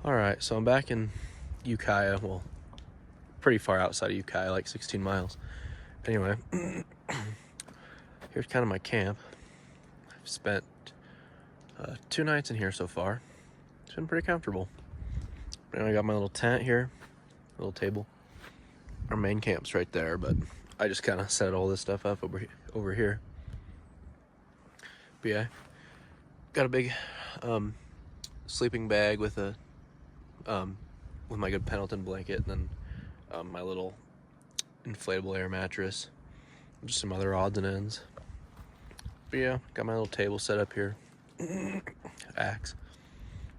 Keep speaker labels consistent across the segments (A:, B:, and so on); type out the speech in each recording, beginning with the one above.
A: Alright, so I'm back in Ukiah, well, pretty far outside of Ukiah, like 16 miles. Anyway, here's kind of my camp. I've spent 2 nights in here so far. It's been pretty comfortable. And I got my little tent here, little table. Our main camp's right there, but I just kind of set all this stuff up over here. But yeah, got a big sleeping bag with a with my good Pendleton blanket, and then my little inflatable air mattress, just some other odds and ends. But yeah, got my little table set up here. Axe.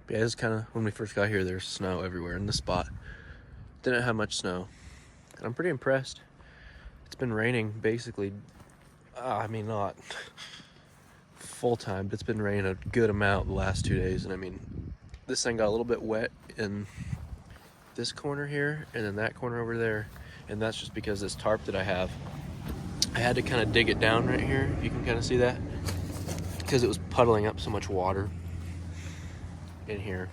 A: But yeah, this is kind of, when we first got here, there's snow everywhere in this spot. Didn't have much snow. And I'm pretty impressed. It's been raining basically, not full time, but it's been raining a good amount the last 2 days. And I mean, this thing got a little bit wet in this corner here and then that corner over there. And that's just because this tarp that I have, I had to kind of dig it down right here, if you can kind of see that, because it was puddling up so much water in here.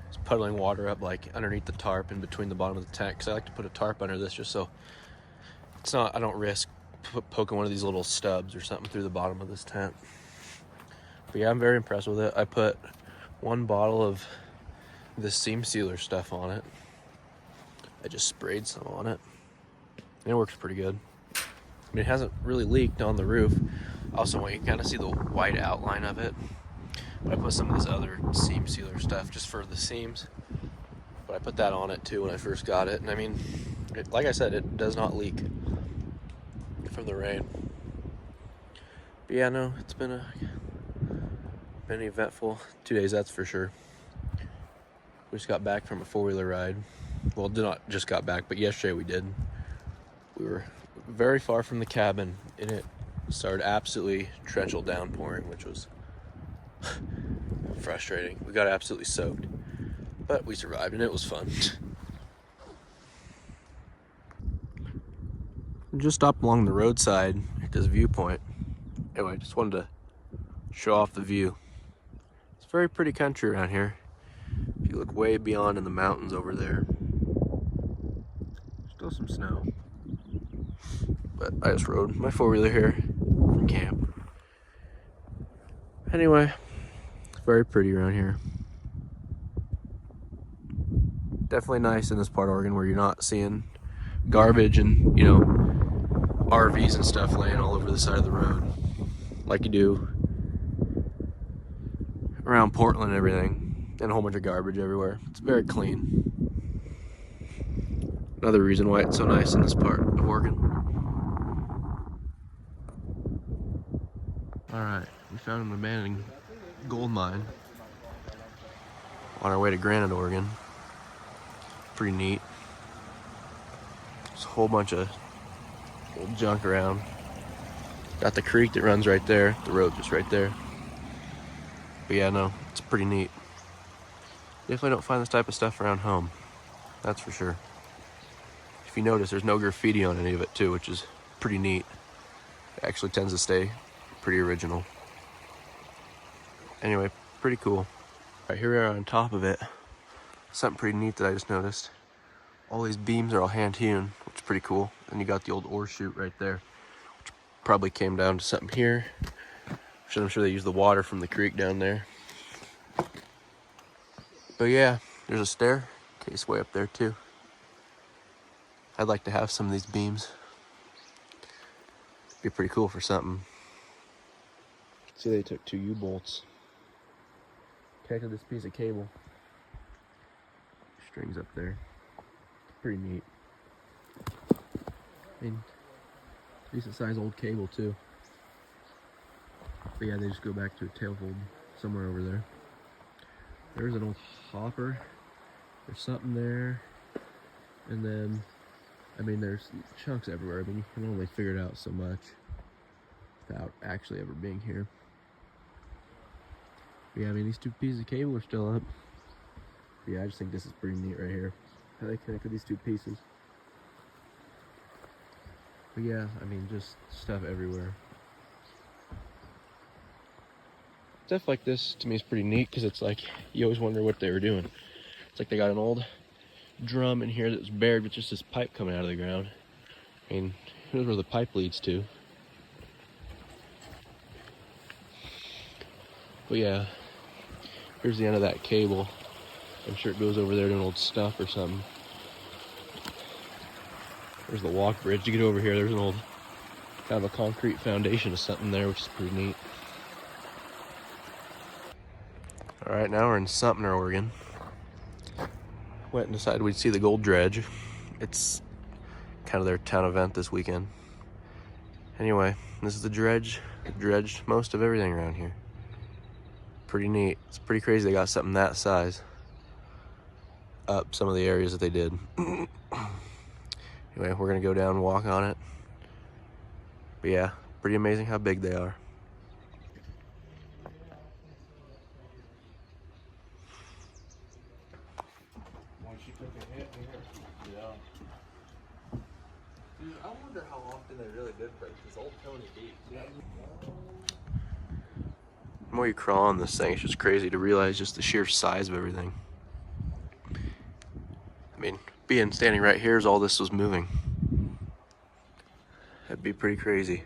A: It's puddling water up like underneath the tarp and between the bottom of the tent, because I like to put a tarp under this just so it's not, I don't risk poking one of these little stubs or something through the bottom of this tent. But yeah, I'm very impressed with it. I put 1 bottle of this seam sealer stuff on it. I just sprayed some on it and it works pretty good. I mean, it hasn't really leaked on the roof. I also want you to kind of see the white outline of it. But I put some of this other seam sealer stuff just for the seams. But I put that on it too when I first got it. And I mean, like I said, it does not leak from the rain. But yeah, no, it's been an eventful 2 days, that's for sure. We just got back from a 4-wheeler ride. Well, did not just got back, but yesterday we did. We were very far from the cabin, and it started absolutely torrential downpouring, which was frustrating. We got absolutely soaked, but we survived, and it was fun. Just stopped along the roadside at this viewpoint. Anyway, just wanted to show off the view. It's very pretty country around here. If you look way beyond in the mountains over there, still some snow. But I just rode my 4-wheeler here from camp. Anyway, it's very pretty around here. Definitely nice in this part of Oregon where you're not seeing garbage and, RVs and stuff laying all over the side of the road like you do around Portland and everything, and a whole bunch of garbage everywhere. It's very clean. Another reason why it's so nice in this part of Oregon. Alright, we found an abandoned gold mine on our way to Granite, Oregon. Pretty neat. There's a whole bunch of old junk around. Got the creek that runs right there, the road just right there. But yeah, no, it's pretty neat. Definitely don't find this type of stuff around home, that's for sure. If you notice, there's no graffiti on any of it too, which is pretty neat. It actually tends to stay pretty original. Anyway, pretty cool. Alright, here we are on top of it. Something pretty neat that I just noticed. All these beams are all hand hewn, which is pretty cool. And you got the old ore chute right there, which probably came down to something here. Which I'm sure they use the water from the creek down there. But yeah, there's a staircase way up there too. I'd like to have some of these beams. Be pretty cool for something. See, they took 2 U-bolts, connected this piece of cable. Strings up there. Pretty neat. I mean, decent sized old cable too. But yeah, they just go back to a tailfold somewhere over there. There's an old hopper. There's something there. And then, I mean, there's chunks everywhere. I mean, you can only figure it out so much without actually ever being here. But yeah, I mean, these 2 pieces of cable are still up. But yeah, I just think this is pretty neat right here. How they connected these 2 pieces. But yeah, I mean, just stuff everywhere. Stuff like this to me is pretty neat because it's like you always wonder what they were doing. It's like they got an old drum in here that was buried with just this pipe coming out of the ground. I mean, who knows where the pipe leads to? But yeah, here's the end of that cable. I'm sure it goes over there to an old stuff or something. There's the walk bridge to get over here. There's an old kind of a concrete foundation of something there, which is pretty neat. All right, now we're in Sumpter, Oregon. Went and decided we'd see the gold dredge. It's kind of their town event this weekend. Anyway, this is the dredge. They dredged most of everything around here. Pretty neat. It's pretty crazy they got something that size up some of the areas that they did. Anyway, we're gonna go down and walk on it. But yeah, pretty amazing how big they are. Dude, I wonder how often they really did break this old Tony deep. The more you crawl on this thing, it's just crazy to realize just the sheer size of everything. I mean, standing right here as all this was moving. That'd be pretty crazy.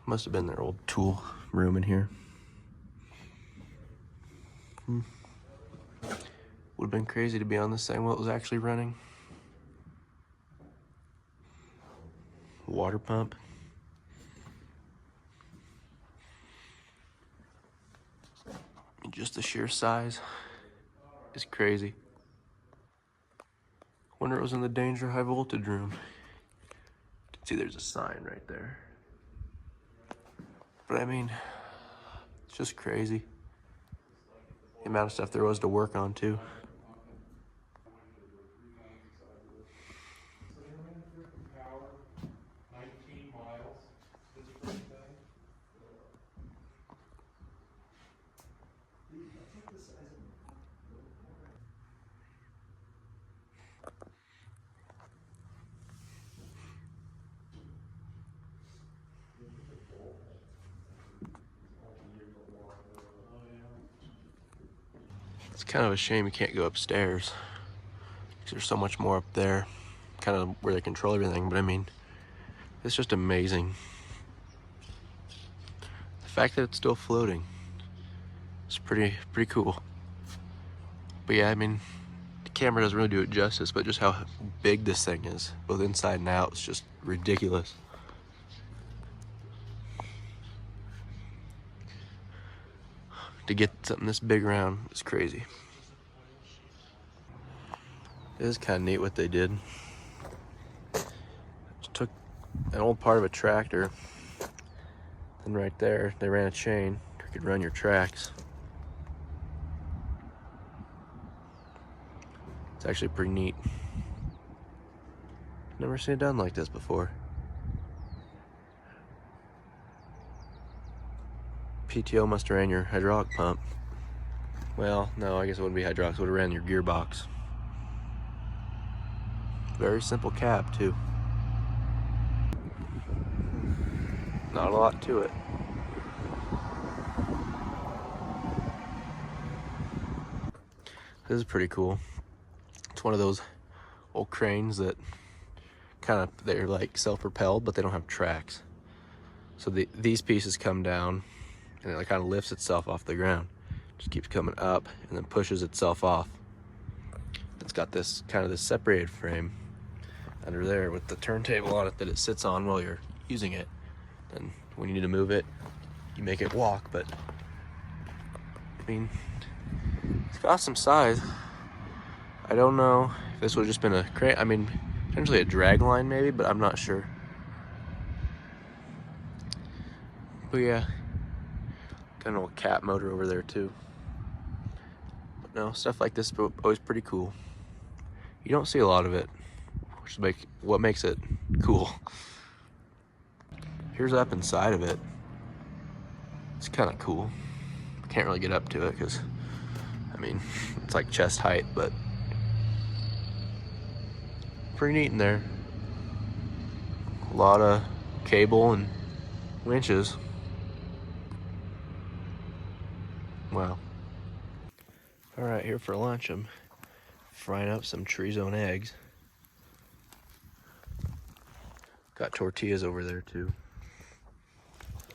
A: Must have been their old tool room in here. Would have been crazy to be on this thing while it was actually running. Water pump. Just the sheer size is crazy. Wonder it was in the danger high voltage room. You can see there's a sign right there. But I mean, it's just crazy. The amount of stuff there was to work on too. It's kind of a shame you can't go upstairs because there's so much more up there, kind of where they control everything. But I mean, it's just amazing. The fact that it's still floating is pretty cool. But yeah, I mean, the camera doesn't really do it justice, but just how big this thing is, both inside and out, it's just ridiculous. To get something this big around is crazy. It is kind of neat what they did. Just took an old part of a tractor, and right there they ran a chain you could run your tracks. It's actually pretty neat. Never seen it done like this before. PTO must have ran your hydraulic pump. Well, no, I guess it wouldn't be hydraulics, it would have ran your gearbox. Very simple cab too. Not a lot to it. This is pretty cool. It's one of those old cranes that they're like self-propelled, but they don't have tracks. So these pieces come down and it kind of lifts itself off the ground. Just keeps coming up and then pushes itself off. It's got this this separated frame under there with the turntable on it that it sits on while you're using it. And when you need to move it, you make it walk. But I mean, it's got some size. I don't know if this would have just been a crane. I mean, potentially a drag line maybe, but I'm not sure. But yeah, got an old cat motor over there too. know, stuff like this is always pretty cool. You don't see a lot of it, which is what makes it cool. Here's up inside of it. It's kind of cool. Can't really get up to it because, I mean, it's like chest height, but pretty neat in there. A lot of cable and winches. Wow. All right, here for lunch, I'm frying up some tree zone eggs. Got tortillas over there too.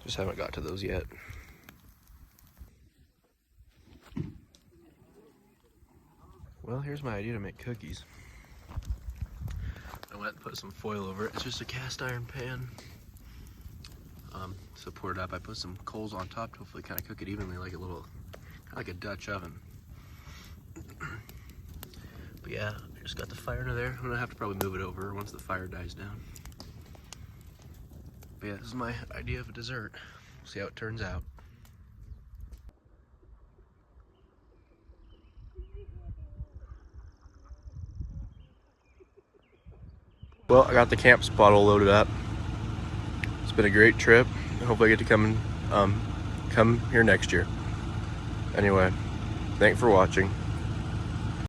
A: Just haven't got to those yet. Well, here's my idea to make cookies. I went and put some foil over it. It's just a cast iron pan. So pour it up. I put some coals on top to hopefully kind of cook it evenly, like a little, kind of like a Dutch oven. But yeah, I just got the fire under there. I'm gonna have to probably move it over once the fire dies down. But yeah, this is my idea of a dessert. We'll see how it turns out. Well, I got the camp spot all loaded up. It's been a great trip. Hopefully I get to come here next year. Anyway, thanks for watching.